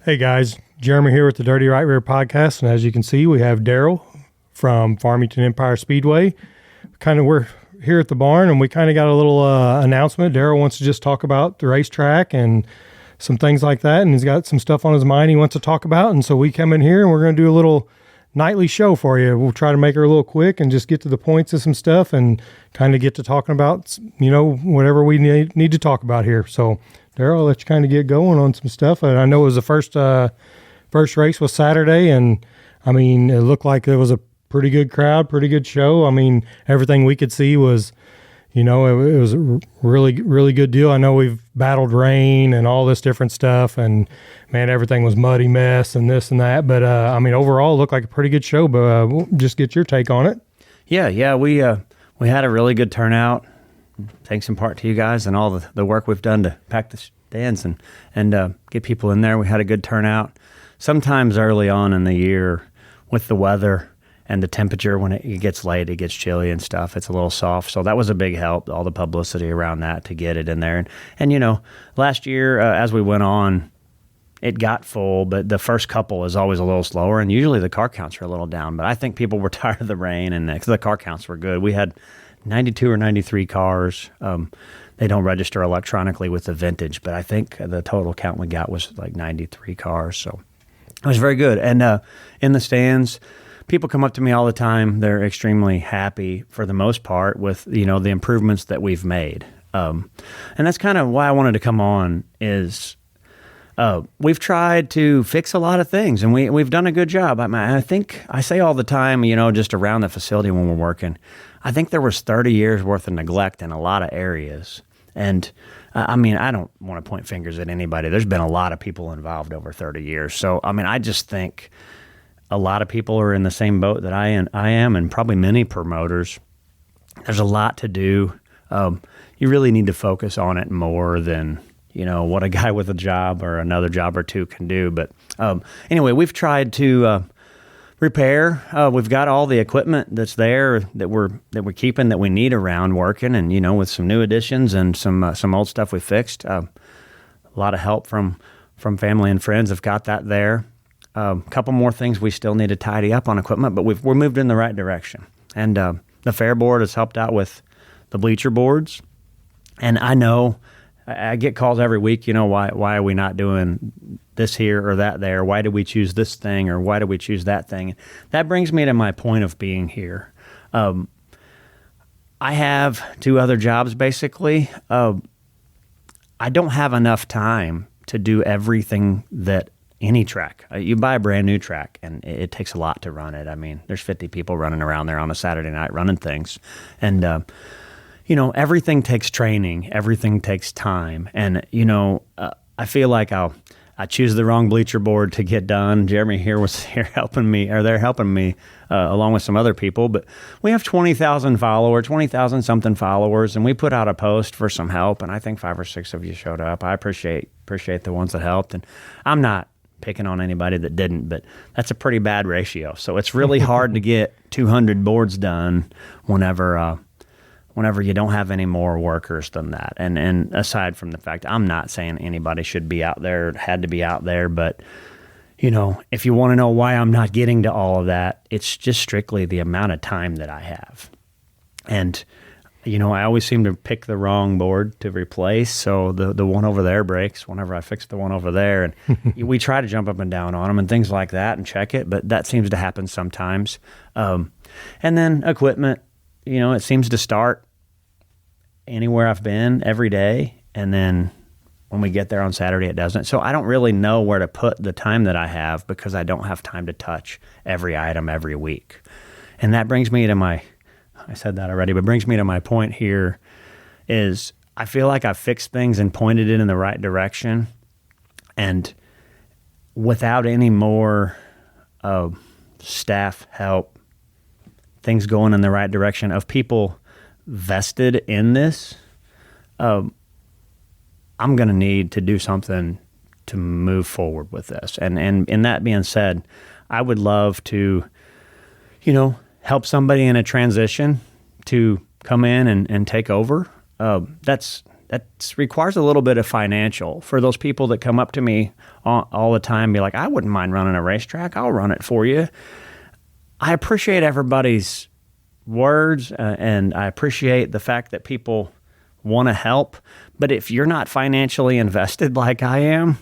Hey guys, Jeremy here with the Dirty Right Rear podcast, and as you can see, we have Darryll from Farmington Empire Speedway. We're here at the barn, and we kind of got a little announcement. Darryll wants to just talk about the racetrack and some things like that, and he's got some stuff on his mind he wants to talk about, and so we come in here and we're going to do a little nightly show for you. We'll try to make her a little quick and just get to the points of some stuff and kind of get to talking about, whatever we need to talk about here. So Darryll, I'll let you kind of get going on some stuff. And I know it was the first race was Saturday, and I mean, it looked like it was a pretty good crowd, pretty good show. I mean, everything we could see was, it was a really, really good deal. I know we've battled rain and all this different stuff, and man, everything was muddy mess and this and that. But overall, it looked like a pretty good show. But we'll just get your take on it. Yeah, we had a really good turnout. Thanks in part to you guys and all the work we've done to pack the stands and get people in there. We had a good turnout. Sometimes early on in the year with the weather and the temperature, when it gets late, it gets chilly and stuff, it's a little soft. So that was a big help, all the publicity around that to get it in there. And last year as we went on, it got full, but the first couple is always a little slower, and usually the car counts are a little down. But I think people were tired of the rain, and the car counts were good. We had 92 or 93 cars. They don't register electronically with the vintage, but I think the total count we got was like 93 cars. So it was very good. And in the stands, people come up to me all the time. They're extremely happy for the most part with, the improvements that we've made. And that's kind of why I wanted to come on is we've tried to fix a lot of things, and we've done a good job. I think I say all the time, just around the facility when we're working, I think there was 30 years worth of neglect in a lot of areas. And I don't want to point fingers at anybody. There's been a lot of people involved over 30 years. So, I just think a lot of people are in the same boat that I am, and probably many promoters. There's a lot to do. You really need to focus on it more than, what a guy with a job or another job or two can do. But anyway, we've tried to repair. We've got all the equipment that's there that we're keeping that we need around working, and with some new additions and some old stuff we fixed. A lot of help from family and friends have got that there. A couple more things we still need to tidy up on equipment, but we're moved in the right direction. And the fair board has helped out with the bleacher boards. And I know I get calls every week, why are we not doing this here or that there? Why did we choose this thing, or why did we choose that thing? That brings me to my point of being here. I have two other jobs, basically. I don't have enough time to do everything that any track. You buy a brand new track, and it takes a lot to run it. There's 50 people running around there on a Saturday night running things. And, everything takes training. Everything takes time. And, I feel like I choose the wrong bleacher board to get done. Jeremy was here helping me, or they're helping me along with some other people. But we have 20,000 something followers, and we put out a post for some help, and I think 5 or 6 of you showed up. I appreciate the ones that helped, and I'm not picking on anybody that didn't, but that's a pretty bad ratio. So it's really hard to get 200 boards done whenever you don't have any more workers than that. And aside from the fact, I'm not saying anybody should be out there, had to be out there, but if you want to know why I'm not getting to all of that, it's just strictly the amount of time that I have. And I always seem to pick the wrong board to replace, so the one over there breaks whenever I fix the one over there, and we try to jump up and down on them and things like that and check it, but that seems to happen sometimes. And then equipment, it seems to start anywhere I've been every day, and then when we get there on Saturday, it doesn't. So I don't really know where to put the time that I have, because I don't have time to touch every item every week. And that brings me to I said that already, but brings me to my point here is I feel like I've fixed things and pointed it in the right direction. And without any more staff help, things going in the right direction of people vested in this, I'm going to need to do something to move forward with this. And in that being said, I would love to, help somebody in a transition to come in and take over. That's that requires a little bit of financial. For those people that come up to me all the time, be like, I wouldn't mind running a racetrack. I'll run it for you. I appreciate everybody's words, and I appreciate the fact that people want to help. But if you're not financially invested like I am,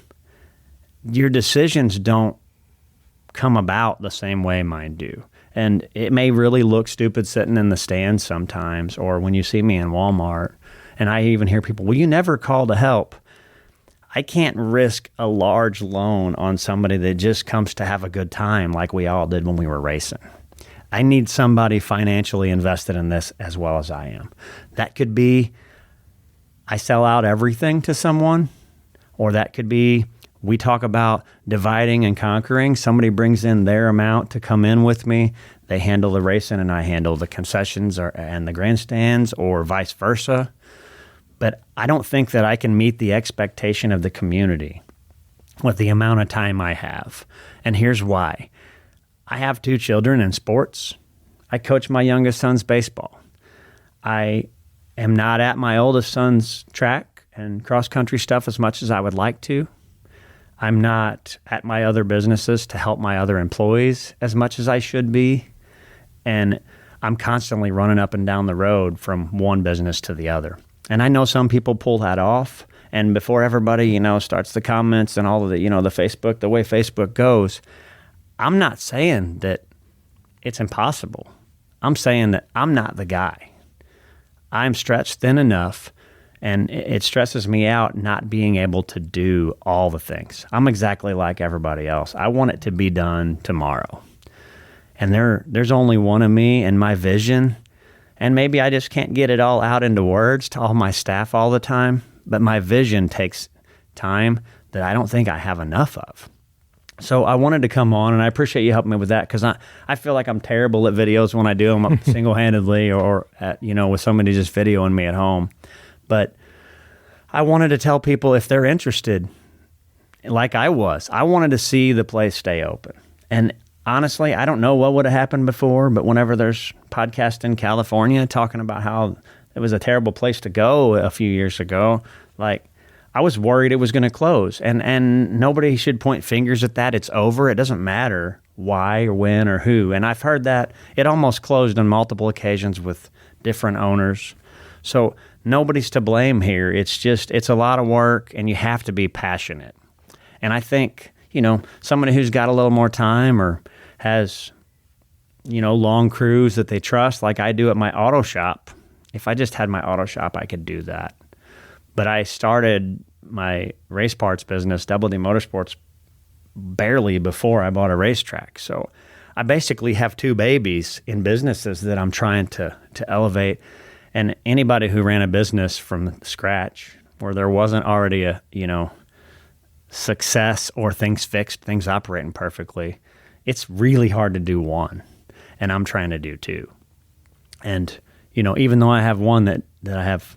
your decisions don't come about the same way mine do. And it may really look stupid sitting in the stands sometimes, or when you see me in Walmart, and I even hear people, well, you never call to help. I can't risk a large loan on somebody that just comes to have a good time like we all did when we were racing. I need somebody financially invested in this as well as I am. That could be I sell out everything to someone, or that could be we talk about dividing and conquering. Somebody brings in their amount to come in with me. They handle the racing and I handle the concessions and the grandstands, or vice versa. But I don't think that I can meet the expectation of the community with the amount of time I have. And here's why. I have 2 children in sports. I coach my youngest son's baseball. I am not at my oldest son's track and cross-country stuff as much as I would like to. I'm not at my other businesses to help my other employees as much as I should be. And I'm constantly running up and down the road from one business to the other. And I know some people pull that off. And before everybody, starts the comments and all of the, the Facebook, the way Facebook goes, I'm not saying that it's impossible. I'm saying that I'm not the guy. I'm stretched thin enough, and it stresses me out not being able to do all the things. I'm exactly like everybody else. I want it to be done tomorrow. And there's only one of me and my vision. And maybe I just can't get it all out into words to all my staff all the time, but my vision takes time that I don't think I have enough of. So I wanted to come on, and I appreciate you helping me with that, because I feel like I'm terrible at videos when I do them single-handedly or with somebody just videoing me at home. But I wanted to tell people, if they're interested, like I wanted to see the place stay open. And honestly, I don't know what would have happened before, but whenever there's podcasts in California talking about how it was a terrible place to go a few years ago, I was worried it was going to close. And nobody should point fingers at that. It's over. It doesn't matter why or when or who. And I've heard that it almost closed on multiple occasions with different owners. So nobody's to blame here. It's a lot of work, and you have to be passionate. And I think, somebody who's got a little more time or has, long crews that they trust, like I do at my auto shop. If I just had my auto shop, I could do that. But I started my race parts business, Double D Motorsports, barely before I bought a racetrack. So I basically have 2 babies in businesses that I'm trying to elevate. And anybody who ran a business from scratch, where there wasn't already a, success or things fixed, things operating perfectly, it's really hard to do one. And I'm trying to do 2. And, even though I have one that I have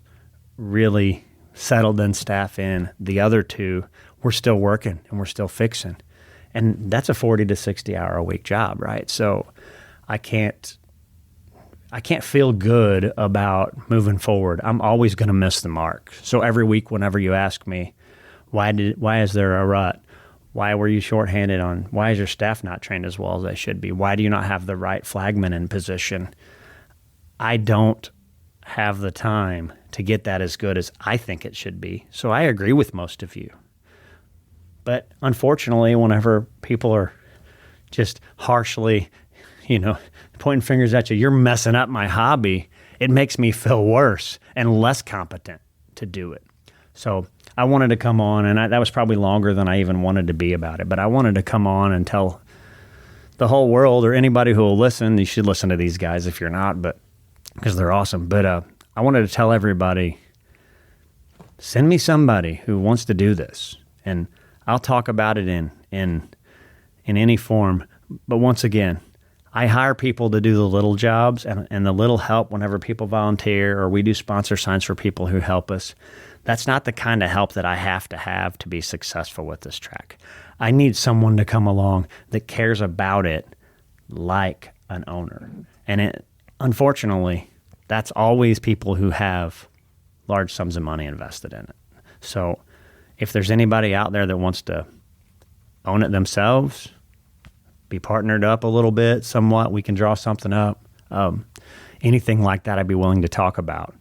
really settled in staff in, the other 2, we're still working and we're still fixing. And that's a 40 to 60 hour a week job, right? So I can't feel good about moving forward. I'm always going to miss the mark. So every week, whenever you ask me, why is there a rut? Why were you shorthanded on? Why is your staff not trained as well as they should be? Why do you not have the right flagman in position? I don't have the time to get that as good as I think it should be. So I agree with most of you. But unfortunately, whenever people are just harshly, pointing fingers at you, you're messing up my hobby, it makes me feel worse and less competent to do it. So I wanted to come on, and that was probably longer than I even wanted to be about it, but I wanted to come on and tell the whole world, or anybody who will listen, you should listen to these guys if you're not, but because they're awesome. But I wanted to tell everybody, send me somebody who wants to do this, and I'll talk about it in any form. But once again, I hire people to do the little jobs and the little help whenever people volunteer, or we do sponsor signs for people who help us. That's not the kind of help that I have to be successful with this track. I need someone to come along that cares about it like an owner. And unfortunately, that's always people who have large sums of money invested in it. So if there's anybody out there that wants to own it themselves, be partnered up a little bit, somewhat, we can draw something up. Anything like that, I'd be willing to talk about.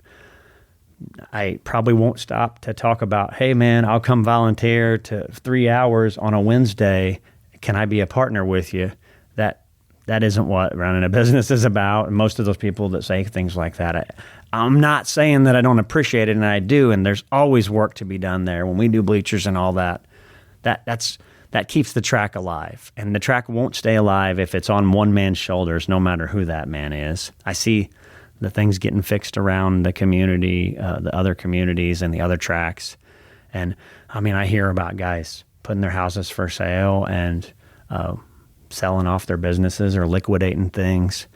I probably won't stop to talk about, hey man, I'll come volunteer to 3 hours on a Wednesday. Can I be a partner with you? That isn't what running a business is about. And most of those people that say things like that, I'm not saying that I don't appreciate it, and I do. And there's always work to be done there. When we do bleachers and all that, that keeps the track alive. And the track won't stay alive if it's on one man's shoulders, no matter who that man is. I see the things getting fixed around the community, the other communities and the other tracks. And I mean, I hear about guys putting their houses for sale and selling off their businesses or liquidating things.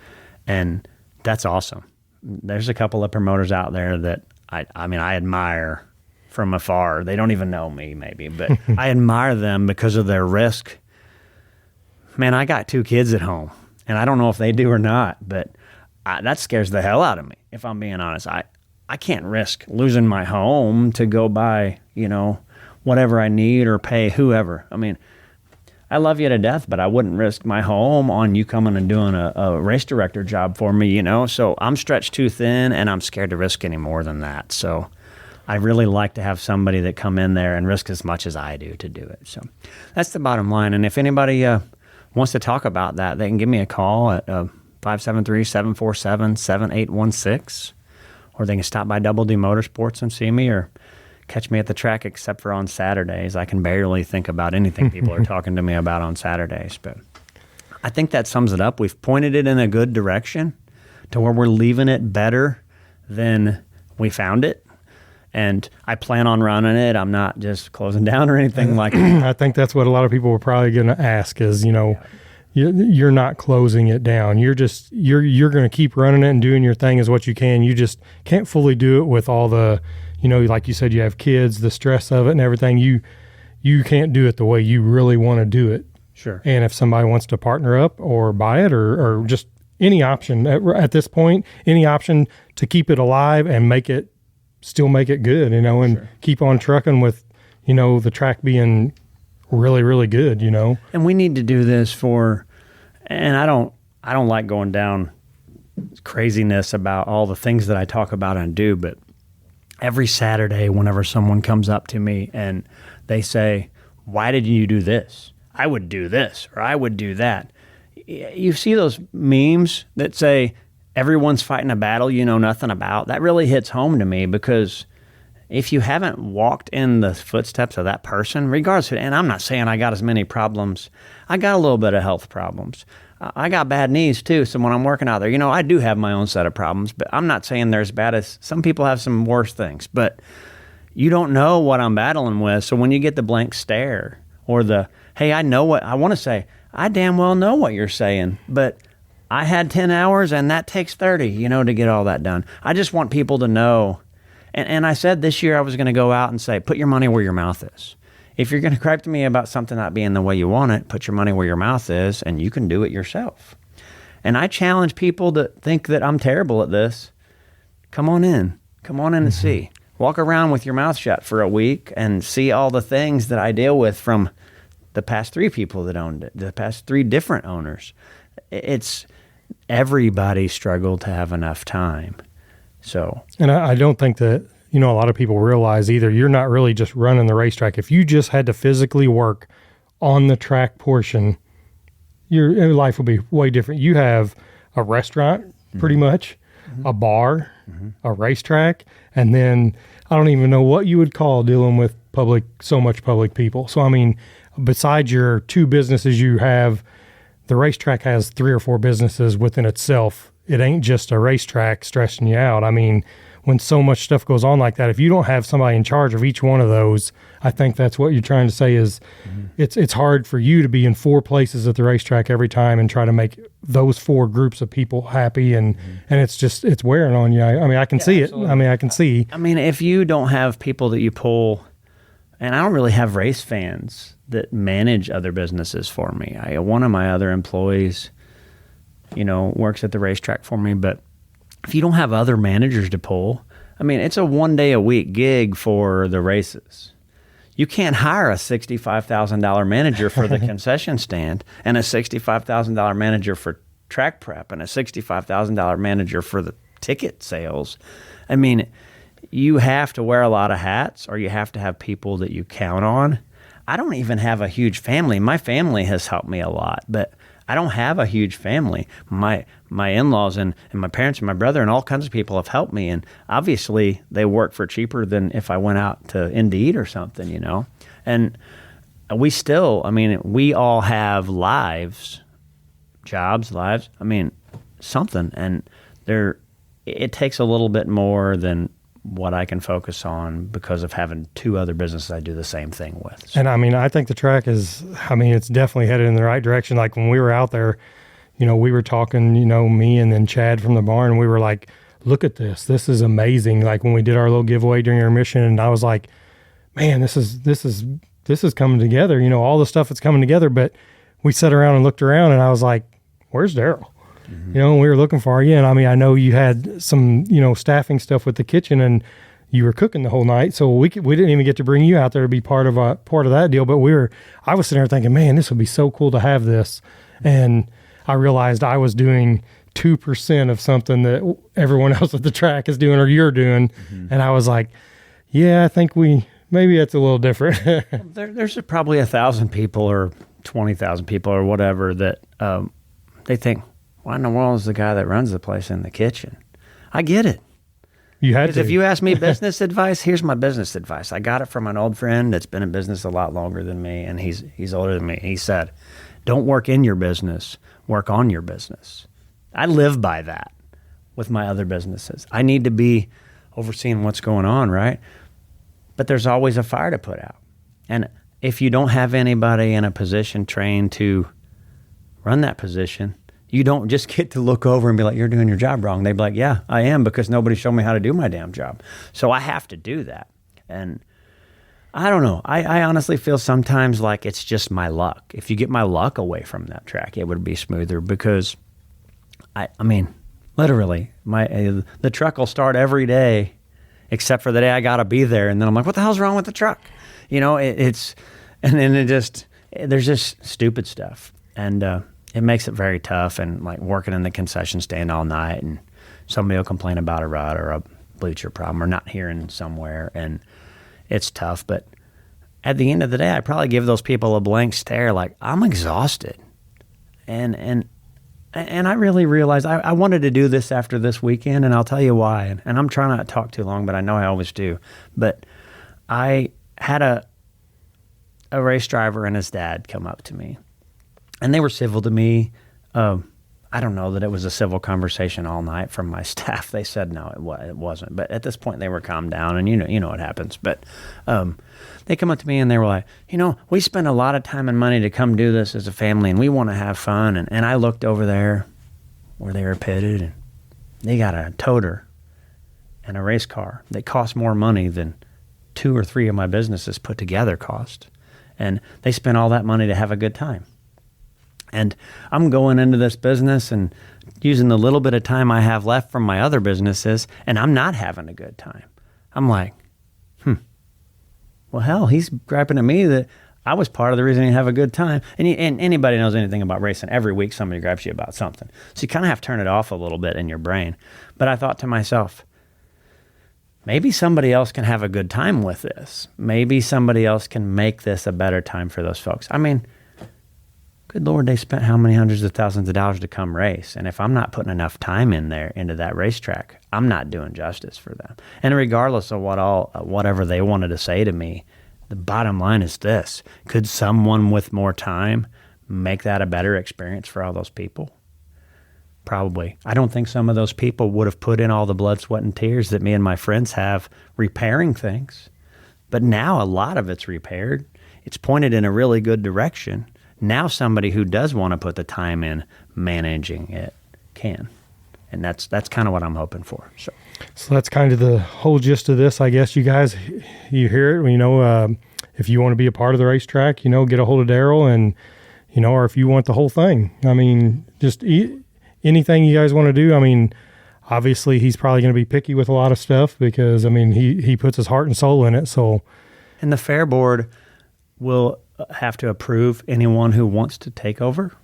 And that's awesome. There's a couple of promoters out there that I admire from afar. They don't even know me maybe, but I admire them because of their risk. Man, I got 2 kids at home, and I don't know if they do or not, but that scares the hell out of me, if I'm being honest. I can't risk losing my home to go buy, whatever I need or pay whoever. I mean, I love you to death, but I wouldn't risk my home on you coming and doing a race director job for me, So I'm stretched too thin, and I'm scared to risk any more than that. So I really like to have somebody that come in there and risk as much as I do to do it. So that's the bottom line. And if anybody wants to talk about that, they can give me a call at 573-747-7816, or they can stop by Double D Motorsports and see me, or catch me at the track, except for on Saturdays. I can barely think about anything people are talking to me about on Saturdays. But I think that sums it up. We've pointed it in a good direction to where we're leaving it better than we found it. And I plan on running it. I'm not just closing down or anything like that. I think that's what a lot of people were probably going to ask is, you're not closing it down. You're going to keep running it and doing your thing as what you can. You just can't fully do it with all the, like you said, you have kids, the stress of it and everything. You can't do it the way you really want to do it. Sure. And if somebody wants to partner up or buy it or just any option at this point, any option to keep it alive and still make it good, and sure, keep on trucking with, the track being really, really good, And we need to do this and I don't like going down craziness about all the things that I talk about and do, but every Saturday, whenever someone comes up to me and they say, why did you do this? I would do this, or I would do that. You see those memes that say, everyone's fighting a battle you know nothing about. That really hits home to me, because if you haven't walked in the footsteps of that person, regardless, and I'm not saying I got as many problems. I got a little bit of health problems. I got bad knees too, so when I'm working out there, I do have my own set of problems, but I'm not saying they're as bad as some people have some worse things, but you don't know what I'm battling with. So when you get the blank stare or the, hey, I know what I want to say, I damn well know what you're saying, but I had 10 hours and that takes 30, to get all that done. I just want people to know. And I said this year I was going to go out and say, put your money where your mouth is. If you're going to gripe to me about something not being the way you want it, put your money where your mouth is, and you can do it yourself. And I challenge people that think that I'm terrible at this. Come on in and see. Walk around with your mouth shut for a week and see all the things that I deal with from the past 3 people that owned it, the past 3 different owners. It's everybody struggled to have enough time. So, and I don't think that, a lot of people realize either you're not really just running the racetrack. If you just had to physically work on the track portion, your life would be way different. You have a restaurant, pretty much, a bar, a racetrack, and then I don't even know what you would call dealing with so much public people. So, I mean, besides your 2 businesses you have, the racetrack has 3 or 4 businesses within itself. It ain't just a racetrack stressing you out. I mean, when so much stuff goes on like that, if you don't have somebody in charge of each one of those, I think that's what you're trying to say is it's hard for you to be in 4 places at the racetrack every time and try to make those 4 groups of people happy. And it's wearing on you. I mean, I can see absolutely. It. I mean, I can see. I mean, if you don't have people that you pull, and I don't really have race fans that manage other businesses for me. One of my other employees, works at the racetrack for me, but if you don't have other managers to pull, I mean, it's a 1 day a week gig for the races. You can't hire a $65,000 manager for the concession stand and a $65,000 manager for track prep and a $65,000 manager for the ticket sales. I mean, you have to wear a lot of hats, or you have to have people that you count on. I don't even have a huge family. My family has helped me a lot, but I don't have a huge family. My in-laws and my parents and my brother and all kinds of people have helped me, and obviously they work for cheaper than if I went out to Indeed or something, you know. And we still, I mean, we all have lives, jobs, lives. I mean, something, and it takes a little bit more than what I can focus on because of having 2 other businesses I do the same thing with. So. And I mean, I think the track is, I mean, it's definitely headed in the right direction. Like when we were out there, you know, we were talking, you know, me and then Chad from the barn, and we were like, look at this. This is amazing. Like when we did our little giveaway during our mission, and I was like, man, this is coming together. You know, all the stuff that's coming together. But we sat around and looked around, and I was like, where's Darryll? You know, and we were looking for you. And I mean, I know you had some, you know, staffing stuff with the kitchen, and you were cooking the whole night. So we didn't even get to bring you out there to be part of that deal. But I was sitting there thinking, man, this would be so cool to have this. And I realized I was doing 2% of something that everyone else at the track is doing or you're doing. And I was like, yeah, I think maybe that's a little different. There's probably 1,000 people or 20,000 people or whatever that they think, why in the world is the guy that runs the place in the kitchen? I get it. You had to. Because if you ask me business advice, here's my business advice. I got it from an old friend that's been in business a lot longer than me, and he's older than me. He said, don't work in your business, work on your business. I live by that with my other businesses. I need to be overseeing what's going on, right? But there's always a fire to put out. And if you don't have anybody in a position trained to run that position, you don't just get to look over and be like, you're doing your job wrong. They'd be like, yeah, I am, because nobody showed me how to do my damn job. So I have to do that. And I don't know. I honestly feel sometimes like it's just my luck. If you get my luck away from that track, it would be smoother, because I mean, literally, the truck will start every day except for the day I got to be there. And then I'm like, what the hell's wrong with the truck? You know, and then there's just stupid stuff. And, it makes it very tough, and like working in the concession stand all night, and somebody will complain about a rut or a bleacher problem or not hearing somewhere, and it's tough. But at the end of the day, I probably give those people a blank stare, like, I'm exhausted. And I really realized I wanted to do this after this weekend, and I'll tell you why. And I'm trying not to talk too long, but I know I always do. But I had a race driver and his dad come up to me. And they were civil to me. I don't know that it was a civil conversation all night from my staff. They said no, it wasn't. But at this point, they were calmed down, and you know what happens. But they come up to me and they were like, you know, we spend a lot of time and money to come do this as a family, and we want to have fun. And I looked over there where they were pitted, and they got a toter and a race car that cost more money than 2 or 3 of my businesses put together cost. And they spent all that money to have a good time. And I'm going into this business and using the little bit of time I have left from my other businesses, and I'm not having a good time. I'm like, well, hell, he's griping at me that I was part of the reason he have a good time. And anybody knows anything about racing, every week somebody gripes you about something. So you kind of have to turn it off a little bit in your brain. But I thought to myself, maybe somebody else can have a good time with this. Maybe somebody else can make this a better time for those folks. I mean, good Lord, they spent how many hundreds of thousands of dollars to come race. And if I'm not putting enough time in there into that racetrack, I'm not doing justice for them. And regardless of whatever they wanted to say to me, the bottom line is this. Could someone with more time make that a better experience for all those people? Probably. I don't think some of those people would have put in all the blood, sweat, and tears that me and my friends have repairing things. But now a lot of it's repaired. It's pointed in a really good direction. Now somebody who does want to put the time in managing it can. And that's kind of what I'm hoping for. So that's kind of the whole gist of this, I guess. You guys, you hear it, you know, if you want to be a part of the racetrack, you know, get a hold of Darryll, and, you know, or if you want the whole thing. I mean, just anything you guys want to do. I mean, obviously he's probably going to be picky with a lot of stuff because, I mean, he puts his heart and soul in it. So, and the fair board will have to approve anyone who wants to take over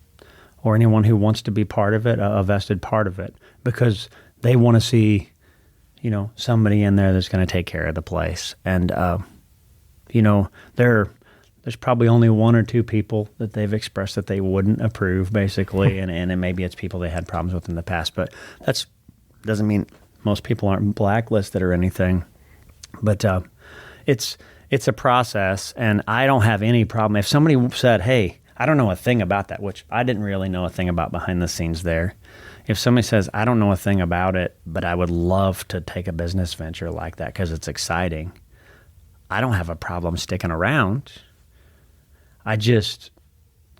or anyone who wants to be part of it, a vested part of it, because they want to see, you know, somebody in there that's going to take care of the place. And, you know, there's probably only one or two people that they've expressed that they wouldn't approve, basically, and maybe it's people they had problems with in the past. But that doesn't mean most people aren't blacklisted or anything. But it's a process, and I don't have any problem. If somebody said, hey, I don't know a thing about that, which I didn't really know a thing about behind the scenes there. If somebody says, I don't know a thing about it, but I would love to take a business venture like that because it's exciting, I don't have a problem sticking around. I just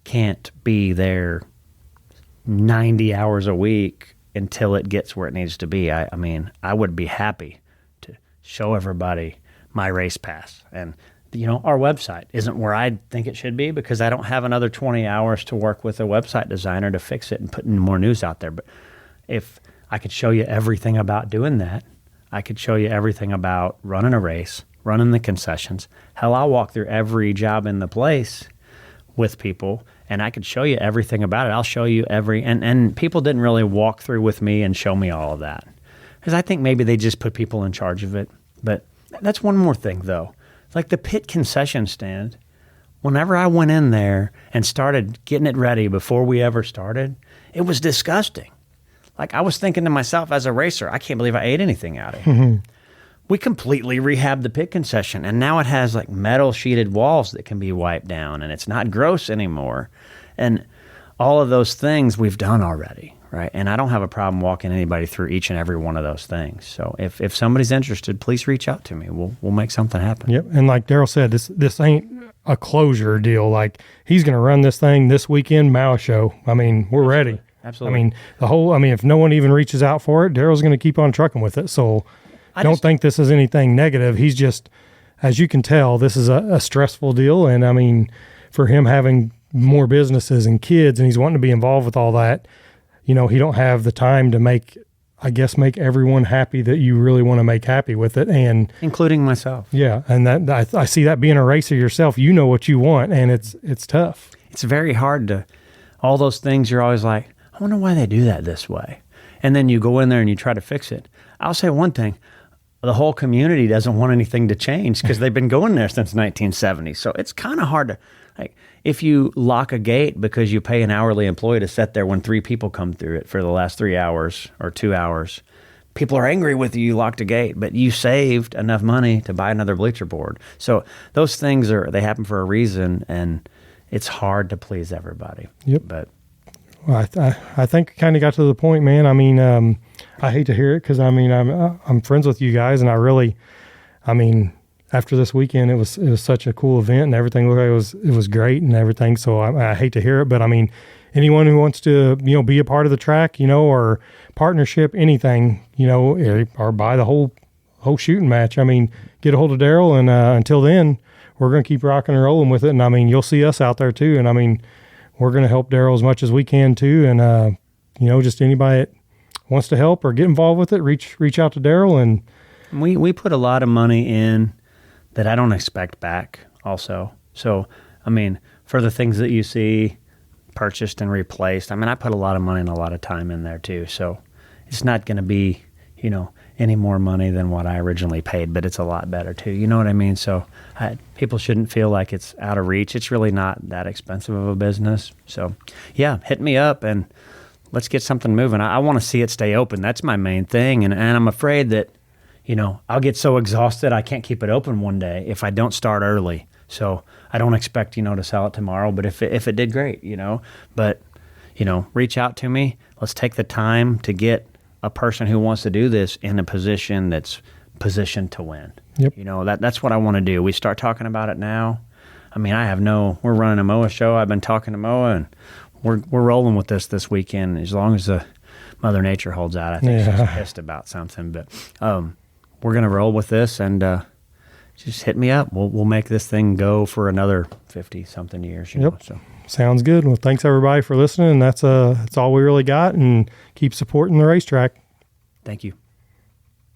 can't be there 90 hours a week until it gets where it needs to be. I mean, I would be happy to show everybody my race pass. And, you know, our website isn't where I think it should be because I don't have another 20 hours to work with a website designer to fix it and put more news out there. But if I could show you everything about doing that, I could show you everything about running a race, running the concessions. Hell, I'll walk through every job in the place with people, and I could show you everything about it. I'll show you and people didn't really walk through with me and show me all of that because I think maybe they just put people in charge of it. But that's one more thing, though. Like the pit concession stand, whenever I went in there and started getting it ready before we ever started, it was disgusting. Like I was thinking to myself as a racer, I can't believe I ate anything out of here. We completely rehabbed the pit concession, and now it has like metal sheeted walls that can be wiped down, and it's not gross anymore. And all of those things we've done already, right? And I don't have a problem walking anybody through each and every one of those things. So if somebody's interested, please reach out to me. We'll make something happen. Yep. And like Darryll said, this ain't a closure deal. Like he's going to run this thing this weekend, Mao show. I mean, we're ready. Absolutely. I mean, if no one even reaches out for it, Darryll's going to keep on trucking with it. So don't think this is anything negative. He's just, as you can tell, this is a stressful deal. And I mean, for him having more businesses and kids and he's wanting to be involved with all that, you know, he don't have the time to make everyone happy that you really want to make happy with it. And including myself. Yeah. And that I see that being a racer yourself, you know what you want, and it's tough. It's very hard to, all those things you're always like, I wonder why they do that this way. And then you go in there and you try to fix it. I'll say one thing, the whole community doesn't want anything to change because they've been going there since 1970. So it's kind of hard to, like, if you lock a gate because you pay an hourly employee to sit there when 3 people come through it for the last 3 hours or 2 hours, people are angry with you, you locked a gate, but you saved enough money to buy another bleacher board. So those things they happen for a reason, and it's hard to please everybody. Yep. But well, I think kind of got to the point, man. I mean, I hate to hear it because I mean I'm friends with you guys, and I mean after this weekend it was such a cool event and everything looked like it was great and everything. So I hate to hear it, but I mean anyone who wants to be a part of the track, or partnership, anything, or buy the whole shooting match. I mean, get a hold of Darryll, and until then we're going to keep rocking and rolling with it. And I mean you'll see us out there too, and I mean we're going to help Darryll as much as we can too. And, just anybody that wants to help or get involved with it, reach out to Darryll. And we put a lot of money in that I don't expect back also. So, I mean, for the things that you see purchased and replaced, I mean, I put a lot of money and a lot of time in there too. So it's not going to be, any more money than what I originally paid, but it's a lot better too. You know what I mean? So people shouldn't feel like it's out of reach. It's really not that expensive of a business. So yeah, hit me up and let's get something moving. I want to see it stay open. That's my main thing. And I'm afraid that, I'll get so exhausted I can't keep it open one day if I don't start early. So I don't expect, to sell it tomorrow, but if it did great, but, reach out to me. Let's take the time to get a person who wants to do this in a position that's positioned to win. Yep. That's what I want to do. We start talking about it now. I mean, we're running a MOA show. I've been talking to MOA, and we're rolling with this weekend as long as the Mother Nature holds out. I think she's pissed about something, but we're going to roll with this, and just hit me up. We'll make this thing go for another 50-something years. Yep. So. Sounds good. Well, thanks everybody for listening. That's all we really got, and keep supporting the racetrack. Thank you.